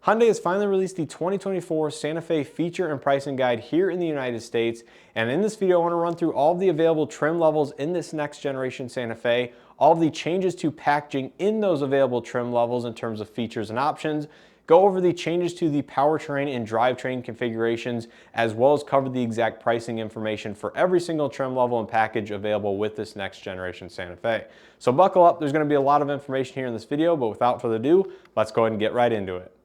Hyundai has finally released the 2024 Santa Fe feature and pricing guide here in the United States. And in this video, I want to run through all of the available trim levels in this next generation Santa Fe, all of the changes to packaging in those available trim levels in terms of features and options, go over the changes to the powertrain and drivetrain configurations, as well as cover the exact pricing information for every single trim level and package available with this next generation Santa Fe. So buckle up, there's going to be a lot of information here in this video, but without further ado, let's go ahead and get right into it.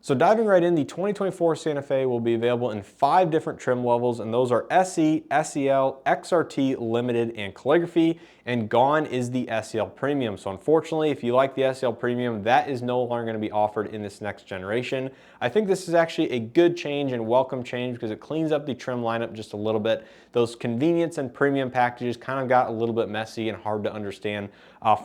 So diving right in, the 2024 Santa Fe will be available in 5 different trim levels, and those are SE, SEL, XRT, Limited, and Calligraphy, and gone is the SEL Premium. So unfortunately, if you like the SEL Premium, that is no longer going to be offered in this next generation. I think this is actually a good change and welcome change because it cleans up the trim lineup just a little bit. Those convenience and premium packages kind of got a little bit messy and hard to understand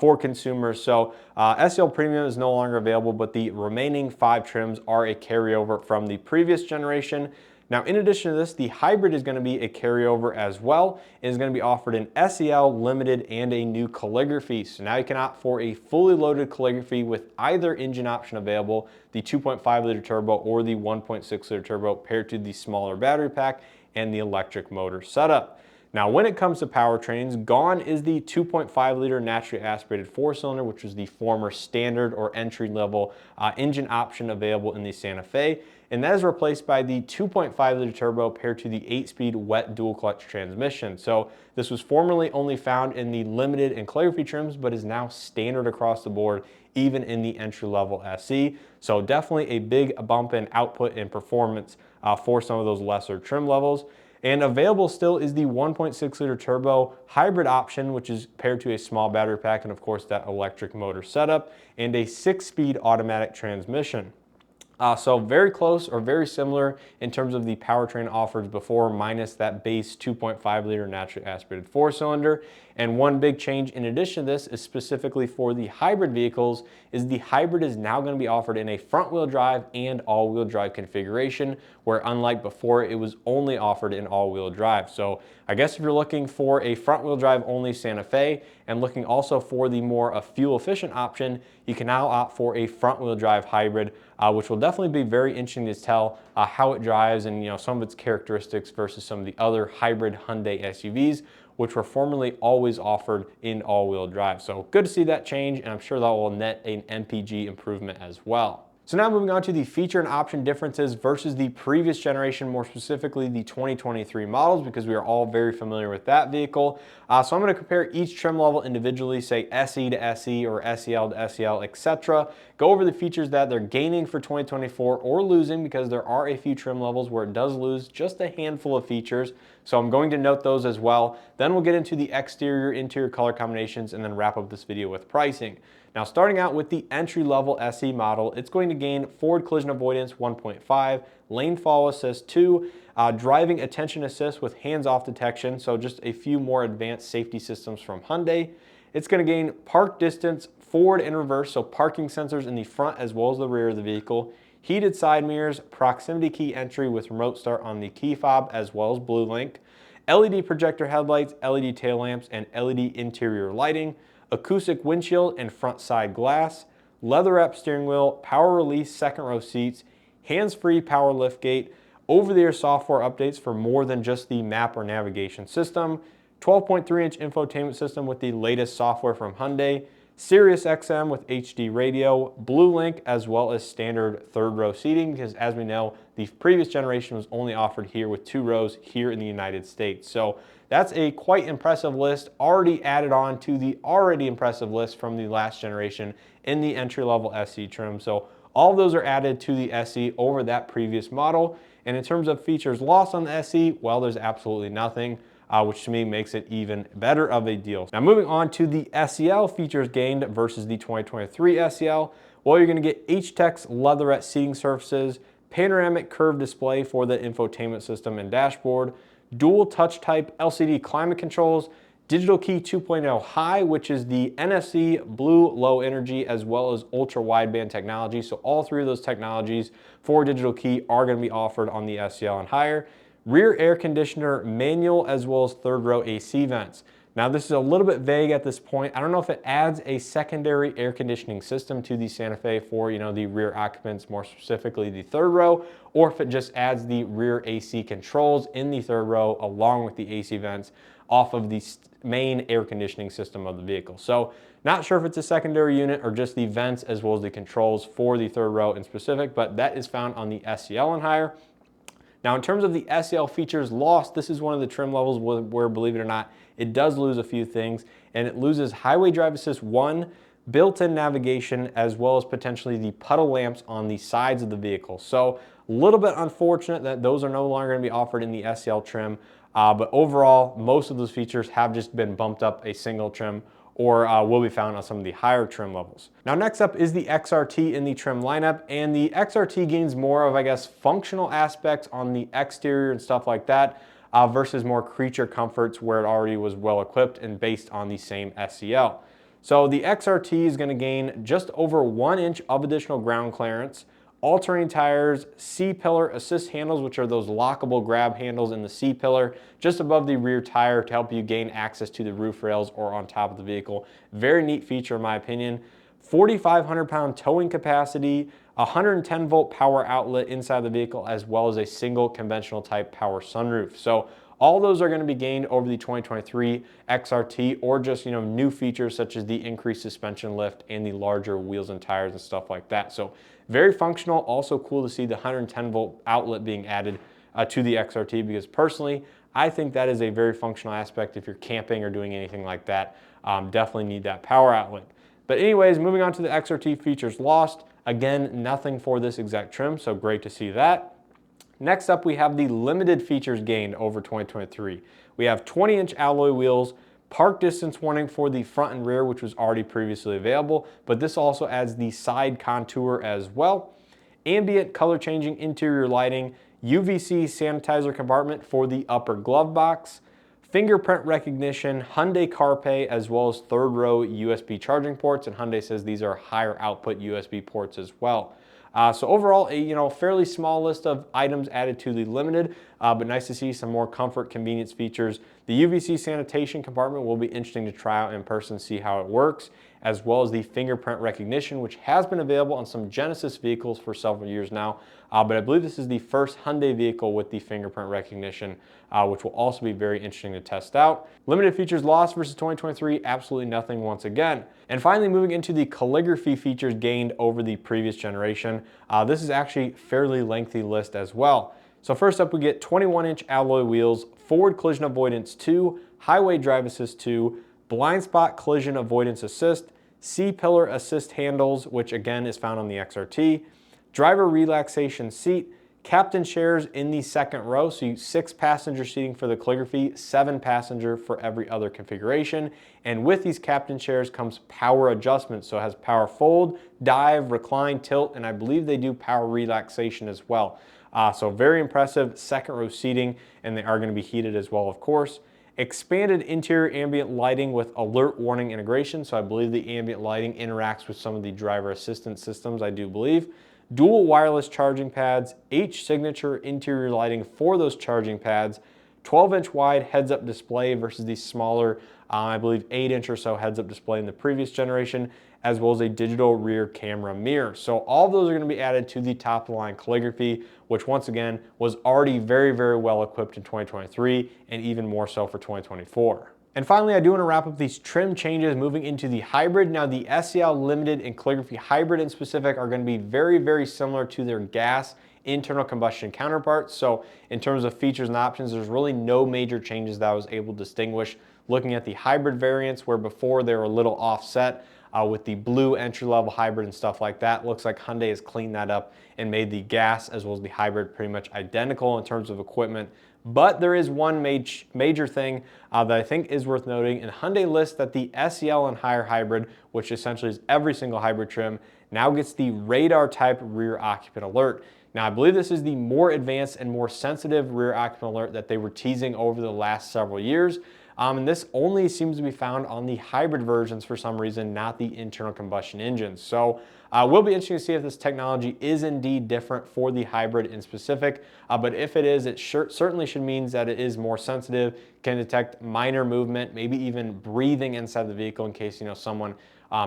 for consumers. So SEL Premium is no longer available, but the remaining 5 trims are a carryover from the previous generation. Now, in addition to this, the hybrid is going to be a carryover as well. It is going to be offered in SEL, Limited, and a new Calligraphy. So now you can opt for a fully loaded Calligraphy with either engine option available, the 2.5 liter turbo or the 1.6 liter turbo paired to the smaller battery pack and the electric motor setup. Now, when it comes to powertrains, gone is the 2.5 liter naturally aspirated 4-cylinder, which was the former standard or entry-level engine option available in the Santa Fe, and that is replaced by the 2.5 liter turbo paired to the 8-speed wet dual-clutch transmission. So this was formerly only found in the Limited and Calligraphy trims, but is now standard across the board, even in the entry-level SE. So definitely a big bump in output and performance for some of those lesser trim levels. And available still is the 1.6 liter turbo hybrid option, which is paired to a small battery pack and of course that electric motor setup, and a 6-speed automatic transmission. So very close or very similar in terms of the powertrain offered before, minus that base 2.5 liter naturally aspirated 4-cylinder. And one big change in addition to this is specifically for the hybrid vehicles, is the hybrid is now going to be offered in a front-wheel drive and all-wheel drive configuration, where unlike before, it was only offered in all-wheel drive. So I guess if you're looking for a front-wheel drive only Santa Fe and looking also for the more fuel-efficient option, you can now opt for a front-wheel drive hybrid, which will definitely be very interesting to tell how it drives and some of its characteristics versus some of the other hybrid Hyundai SUVs, which were formerly always offered in all-wheel drive. So good to see that change, and I'm sure that will net an MPG improvement as well. So now moving on to the feature and option differences versus the previous generation, more specifically the 2023 models, because we are all very familiar with that vehicle. So I'm going to compare each trim level individually, say SE to SE or SEL to SEL, etc. Go over the features that they're gaining for 2024 or losing, because there are a few trim levels where it does lose just a handful of features. So I'm going to note those as well. Then we'll get into the exterior, interior color combinations, and then wrap up this video with pricing. Now, starting out with the entry-level SE model, it's going to gain forward collision avoidance 1.5, lane follow assist 2, driving attention assist with hands-off detection, so just a few more advanced safety systems from Hyundai. It's going to gain park distance forward and reverse, so parking sensors in the front as well as the rear of the vehicle, heated side mirrors, proximity key entry with remote start on the key fob as well as Bluelink, LED projector headlights, LED tail lamps, and LED interior lighting, acoustic windshield and front side glass, leather-wrapped steering wheel, power release second row seats, hands-free power liftgate, over-the-air software updates for more than just the map or navigation system, 12.3-inch infotainment system with the latest software from Hyundai, Sirius XM with HD radio, Bluelink, as well as standard third row seating, because as we know, the previous generation was only offered here with 2 rows here in the United States. So that's a quite impressive list already added on to the already impressive list from the last generation in the entry-level SE trim. So all of those are added to the SE over that previous model. And in terms of features lost on the SE, well, there's absolutely nothing. Which to me makes it even better of a deal. Now moving on to the SEL features gained versus the 2023 SEL, well, you're going to get H-Tech's leatherette seating surfaces, panoramic curved display for the infotainment system and dashboard, dual touch type LCD climate controls, digital key 2.0 high, which is the NFC Blue low energy, as well as ultra wideband technology. So all 3 of those technologies for digital key are going to be offered on the SEL and higher. Rear air conditioner manual as well as third row AC vents. Now this is a little bit vague at this point. I don't know if it adds a secondary air conditioning system to the Santa Fe for, the rear occupants, more specifically the third row, or if it just adds the rear AC controls in the third row along with the AC vents off of the main air conditioning system of the vehicle. So not sure if it's a secondary unit or just the vents as well as the controls for the third row in specific, but that is found on the SEL and higher. Now, in terms of the SEL features lost, this is one of the trim levels where, believe it or not, it does lose a few things, and it loses Highway Drive Assist 1, built-in navigation, as well as potentially the puddle lamps on the sides of the vehicle. So a little bit unfortunate that those are no longer going to be offered in the SEL trim, but overall, most of those features have just been bumped up a single trim or will be found on some of the higher trim levels. Now next up is the XRT in the trim lineup, and the XRT gains more of, I guess, functional aspects on the exterior and stuff like that versus more creature comforts where it already was well equipped and based on the same SEL. So the XRT is going to gain just over 1 inch of additional ground clearance, all-terrain tires, C-pillar assist handles, which are those lockable grab handles in the C-pillar just above the rear tire to help you gain access to the roof rails or on top of the vehicle. Very neat feature in my opinion. 4,500 pound towing capacity, 110 volt power outlet inside the vehicle, as well as a single conventional type power sunroof. So all those are going to be gained over the 2023 XRT, or just new features such as the increased suspension lift and the larger wheels and tires and stuff like that. So very functional. Also cool to see the 110 volt outlet being added to the XRT, because personally I think that is a very functional aspect if you're camping or doing anything like that. Definitely need that power outlet. But anyways, moving on to the XRT features lost. Again, nothing for this exact trim, so great to see that. Next up, we have the limited features gained over 2023. We have 20-inch alloy wheels, park distance warning for the front and rear, which was already previously available, but this also adds the side contour as well. Ambient color changing interior lighting, UVC sanitizer compartment for the upper glove box, fingerprint recognition, Hyundai CarPlay, as well as third row USB charging ports, and Hyundai says these are higher output USB ports as well. So overall, a fairly small list of items added to the limited, but nice to see some more comfort, convenience features. The UVC sanitation compartment will be interesting to try out in person, see how it works, as well as the fingerprint recognition, which has been available on some Genesis vehicles for several years now. But I believe this is the first Hyundai vehicle with the fingerprint recognition, which will also be very interesting to test out. Limited features lost versus 2023, absolutely nothing once again. And finally, moving into the calligraphy features gained over the previous generation. This is actually a fairly lengthy list as well. So first up, we get 21-inch alloy wheels, forward collision avoidance 2, highway drive assist 2, blind spot collision avoidance assist, C-pillar assist handles, which again is found on the XRT, driver relaxation seat, captain chairs in the second row, so 6 passenger seating for the calligraphy, 7 passenger for every other configuration. And with these captain chairs comes power adjustments, so it has power fold, dive, recline, tilt, and I believe they do power relaxation as well. So very impressive second row seating, and they are going to be heated as well, of course. Expanded interior ambient lighting with alert warning integration, so I believe the ambient lighting interacts with some of the driver assistance systems, I do believe. Dual wireless charging pads, H signature interior lighting for those charging pads, 12-inch wide heads-up display versus the smaller, I believe 8-inch or so heads-up display in the previous generation, as well as a digital rear camera mirror. So all of those are going to be added to the top-of-the-line calligraphy, which once again was already very, very well equipped in 2023 and even more so for 2024. And finally, I do want to wrap up these trim changes moving into the hybrid. Now, the SEL Limited and Calligraphy Hybrid in specific are going to be very, very similar to their gas internal combustion counterparts. So in terms of features and options, there's really no major changes that I was able to distinguish looking at the hybrid variants, where before they were a little offset with the blue entry-level hybrid and stuff like that. Looks like Hyundai has cleaned that up and made the gas as well as the hybrid pretty much identical in terms of equipment. But there is one major thing that I think is worth noting, and Hyundai lists that the SEL and higher hybrid, which essentially is every single hybrid trim, now gets the radar type rear occupant alert. Now, I believe this is the more advanced and more sensitive rear occupant alert that they were teasing over the last several years. And this only seems to be found on the hybrid versions for some reason, not the internal combustion engines. So will be interesting to see if this technology is indeed different for the hybrid in specific, but if it is, it certainly should mean that it is more sensitive, can detect minor movement, maybe even breathing inside the vehicle in case someone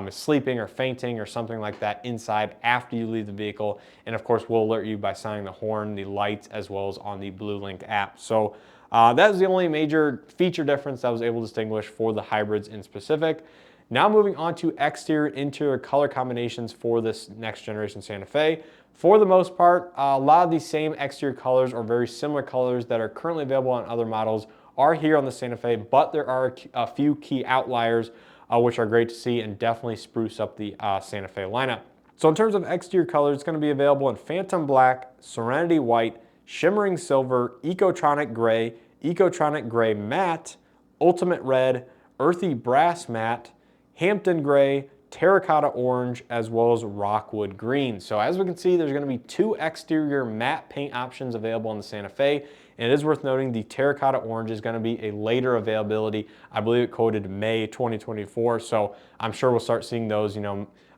is sleeping or fainting or something like that inside after you leave the vehicle. And of course, will alert you by sounding the horn, the lights, as well as on the Bluelink app. So that is the only major feature difference that I was able to distinguish for the hybrids in specific. Now moving on to exterior, interior color combinations for this next generation Santa Fe. For the most part, a lot of these same exterior colors or very similar colors that are currently available on other models are here on the Santa Fe, but there are a few key outliers which are great to see and definitely spruce up the Santa Fe lineup. So in terms of exterior colors, it's going to be available in Phantom Black, Serenity White, Shimmering Silver, Ecotronic Gray Matte, Ultimate Red, Earthy Brass Matte, Hampton Gray, Terracotta Orange, as well as Rockwood Green. So as we can see, there's going to be two exterior matte paint options available on the Santa Fe. And it is worth noting the Terracotta Orange is going to be a later availability. I believe it quoted May 2024. So I'm sure we'll start seeing those,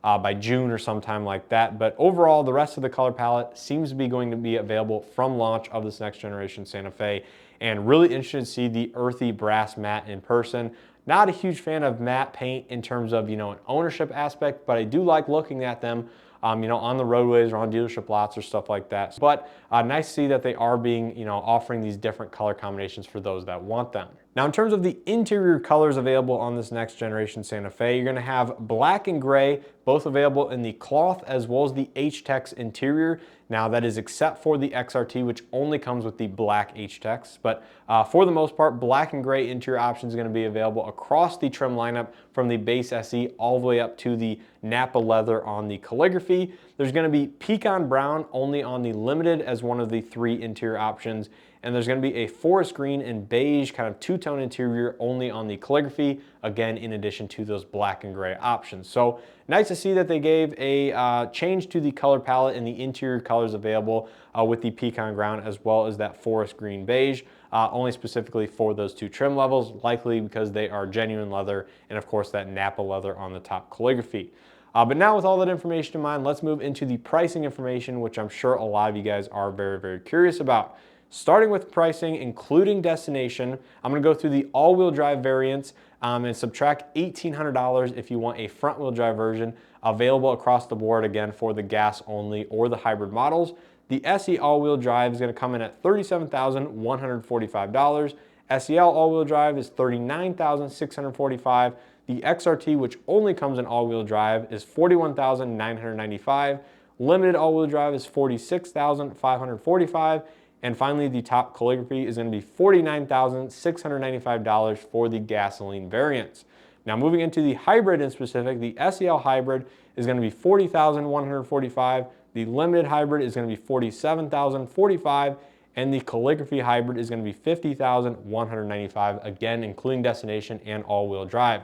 by June or sometime like that. But overall, the rest of the color palette seems to be going to be available from launch of this next generation Santa Fe. And really interested to see the Earthy Brass Matte in person. Not a huge fan of matte paint in terms of, an ownership aspect, but I do like looking at them, on the roadways or on dealership lots or stuff like that. But nice to see that they are being, offering these different color combinations for those that want them. Now, in terms of the interior colors available on this next generation Santa Fe, you're going to have black and gray, both available in the cloth as well as the H-Tex interior. Now, that is except for the XRT, which only comes with the black H-Tex. But for the most part, black and gray interior options are going to be available across the trim lineup from the base SE all the way up to the Napa leather on the calligraphy. There's going to be pecan brown only on the limited as one of the three interior options. And there's going to be a forest green and beige kind of two-tone interior only on the calligraphy, again, in addition to those black and gray options. So nice to see that they gave a change to the color palette and the interior colors available with the pecan brown as well as that forest green beige, only specifically for those two trim levels, likely because they are genuine leather and of course that Napa leather on the top calligraphy. But now with all that information in mind, let's move into the pricing information, which I'm sure a lot of you guys are very, very curious about. Starting with pricing, including destination, I'm going to go through the all-wheel drive variants and subtract $1,800 if you want a front-wheel drive version available across the board, again, for the gas only or the hybrid models. The SE all-wheel drive is going to come in at $37,145. SEL all-wheel drive is $39,645. The XRT, which only comes in all-wheel drive, is $41,995. Limited all-wheel drive is $46,545. And finally, the top calligraphy is going to be $49,695 for the gasoline variants. Now, moving into the hybrid in specific, the SEL hybrid is going to be $40,145. The limited hybrid is going to be $47,045. And the calligraphy hybrid is going to be $50,195, again, including destination and all-wheel drive.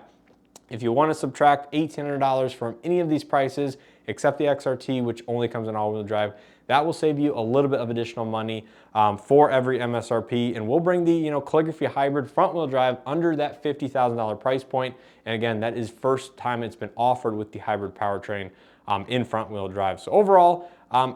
If you want to subtract $1,800 from any of these prices, except the XRT, which only comes in all-wheel drive, that will save you a little bit of additional money for every MSRP, and we'll bring the calligraphy hybrid front-wheel drive under that $50,000 price point. And again, that is first time it's been offered with the hybrid powertrain in front-wheel drive. So overall,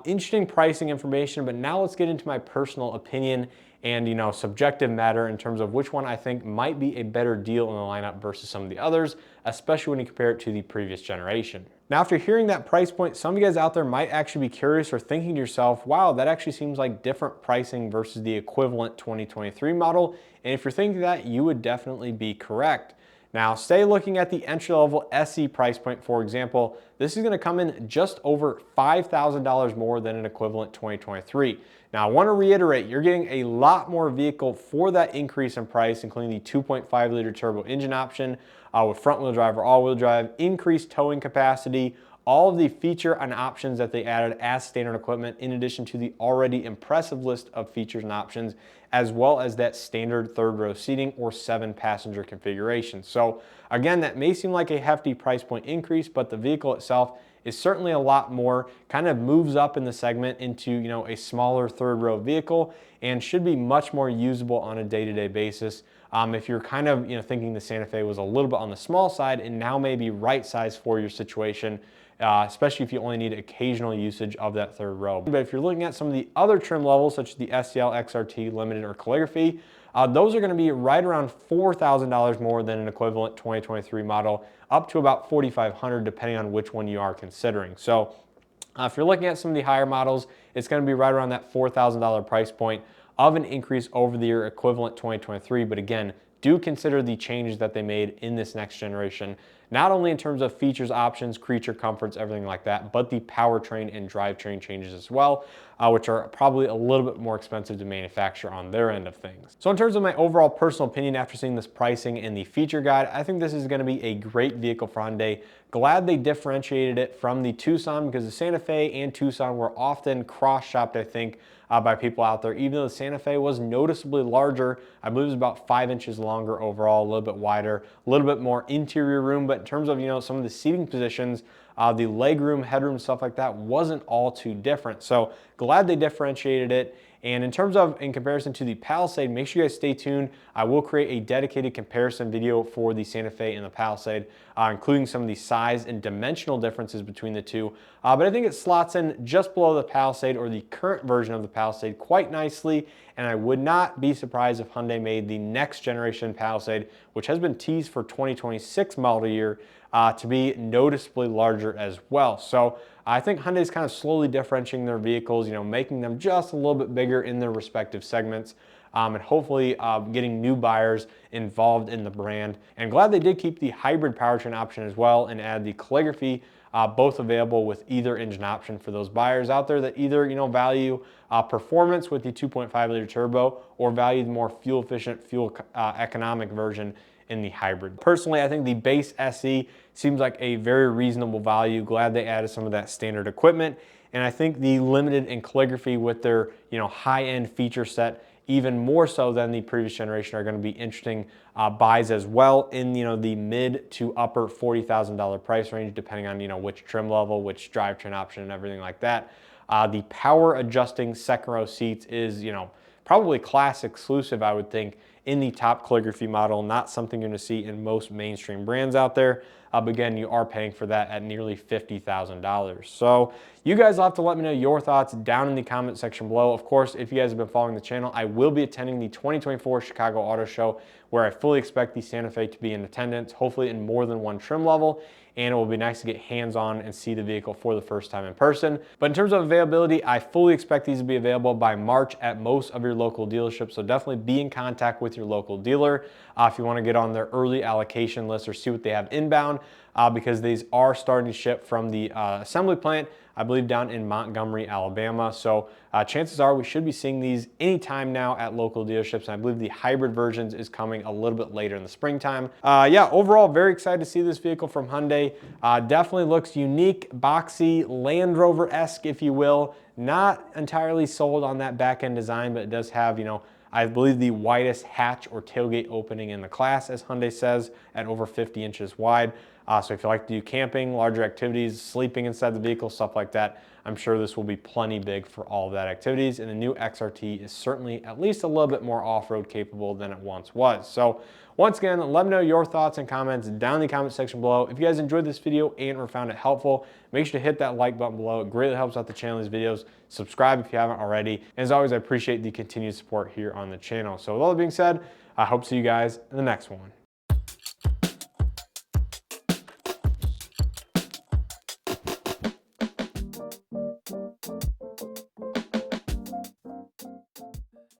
interesting pricing information. But now let's get into my personal opinion and subjective matter in terms of which one I think might be a better deal in the lineup versus some of the others, especially when you compare it to the previous generation. Now, after hearing that price point, some of you guys out there might actually be curious or thinking to yourself, wow, that actually seems like different pricing versus the equivalent 2023 model. And if you're thinking that, you would definitely be correct. Now, stay looking at the entry-level SE price point, for example. This is going to come in just over $5,000 more than an equivalent 2023. Now, I want to reiterate, you're getting a lot more vehicle for that increase in price, including the 2.5-liter turbo engine option with front-wheel drive or all-wheel drive, increased towing capacity, all of the feature and options that they added as standard equipment, in addition to the already impressive list of features and options, as well as that standard third row seating or 7-passenger configuration. So again, that may seem like a hefty price point increase, but the vehicle itself is certainly a lot more, kind of moves up in the segment into, you know, a smaller third row vehicle and should be much more usable on a day-to-day basis. If you're kind of, you know, thinking the Santa Fe was a little bit on the small side and now maybe right size for your situation, especially if you only need occasional usage of that third row. But if you're looking at some of the other trim levels, such as the STL, XRT, Limited, or Calligraphy, those are going to be right around $4,000 more than an equivalent 2023 model, up to about $4,500 depending on which one you are considering. So if you're looking at some of the higher models, it's going to be right around that $4,000 price point of an increase over the year equivalent 2023. But again, do consider the changes that they made in this next generation, not only in terms of features, options, creature comforts, everything like that, but the powertrain and drivetrain changes as well, which are probably a little bit more expensive to manufacture on their end of things. So in terms of my overall personal opinion after seeing this pricing and the feature guide, I think this is going to be a great vehicle for Hyundai. Glad they differentiated it from the Tucson, because the Santa Fe and Tucson were often cross-shopped, I think, by people out there. Even though the Santa Fe was noticeably larger, I believe it was about 5 inches longer overall, a little bit wider, a little bit more interior room. But in terms of, you know, some of the seating positions, the leg room, headroom, stuff like that wasn't all too different. So glad they differentiated it. And in terms of, in comparison to the Palisade, make sure you guys stay tuned. I will create a dedicated comparison video for the Santa Fe and the Palisade, including some of the size and dimensional differences between the two. But I think it slots in just below the Palisade, or the current version of the Palisade, quite nicely. And I would not be surprised if Hyundai made the next generation Palisade, which has been teased for 2026 model year, to be noticeably larger as well. So I think Hyundai is kind of slowly differentiating their vehicles, you know, making them just a little bit bigger in their respective segments, and hopefully getting new buyers involved in the brand. And glad they did keep the hybrid powertrain option as well and add the Calligraphy, both available with either engine option for those buyers out there that either, you know, value performance with the 2.5 liter turbo or value the more fuel efficient, fuel economic version in the hybrid. Personally, I think the base SE seems like a very reasonable value. Glad they added some of that standard equipment. And I think the Limited and Calligraphy with their, you know, high-end feature set, even more so than the previous generation, are going to be interesting buys as well in, you know, the mid to upper $40,000 price range, depending on, you know, which trim level, which drivetrain option, and everything like that. The power adjusting second row seats is, you know, probably class exclusive, I would think, in the top Calligraphy model. Not something you're going to see in most mainstream brands out there. But again, you are paying for that at nearly $50,000. So you guys will have to let me know your thoughts down in the comment section below. Of course, if you guys have been following the channel, I will be attending the 2024 Chicago Auto Show, where I fully expect the Santa Fe to be in attendance, hopefully in more than one trim level. And it will be nice to get hands-on and see the vehicle for the first time in person. But in terms of availability, I fully expect these to be available by March at most of your local dealerships. So definitely be in contact with your local dealer if you want to get on their early allocation list or see what they have inbound, because these are starting to ship from the assembly plant, I believe down in Montgomery, Alabama. So chances are we should be seeing these anytime now at local dealerships. And I believe the hybrid versions is coming a little bit later in the springtime. Yeah, overall, very excited to see this vehicle from Hyundai. Definitely looks unique, boxy, Land Rover-esque, if you will. Not entirely sold on that back end design, but it does have, you know, I believe the widest hatch or tailgate opening in the class, as Hyundai says, at over 50 inches wide. So if you like to do camping, larger activities, sleeping inside the vehicle, stuff like that, I'm sure this will be plenty big for all of that activities. And the new XRT is certainly at least a little bit more off-road capable than it once was. So once again, let me know your thoughts and comments down in the comment section below. If you guys enjoyed this video and or found it helpful, make sure to hit that like button below. It greatly helps out the channel, these videos. Subscribe if you haven't already. And as always, I appreciate the continued support here on the channel. So with all that being said, I hope to see you guys in the next one.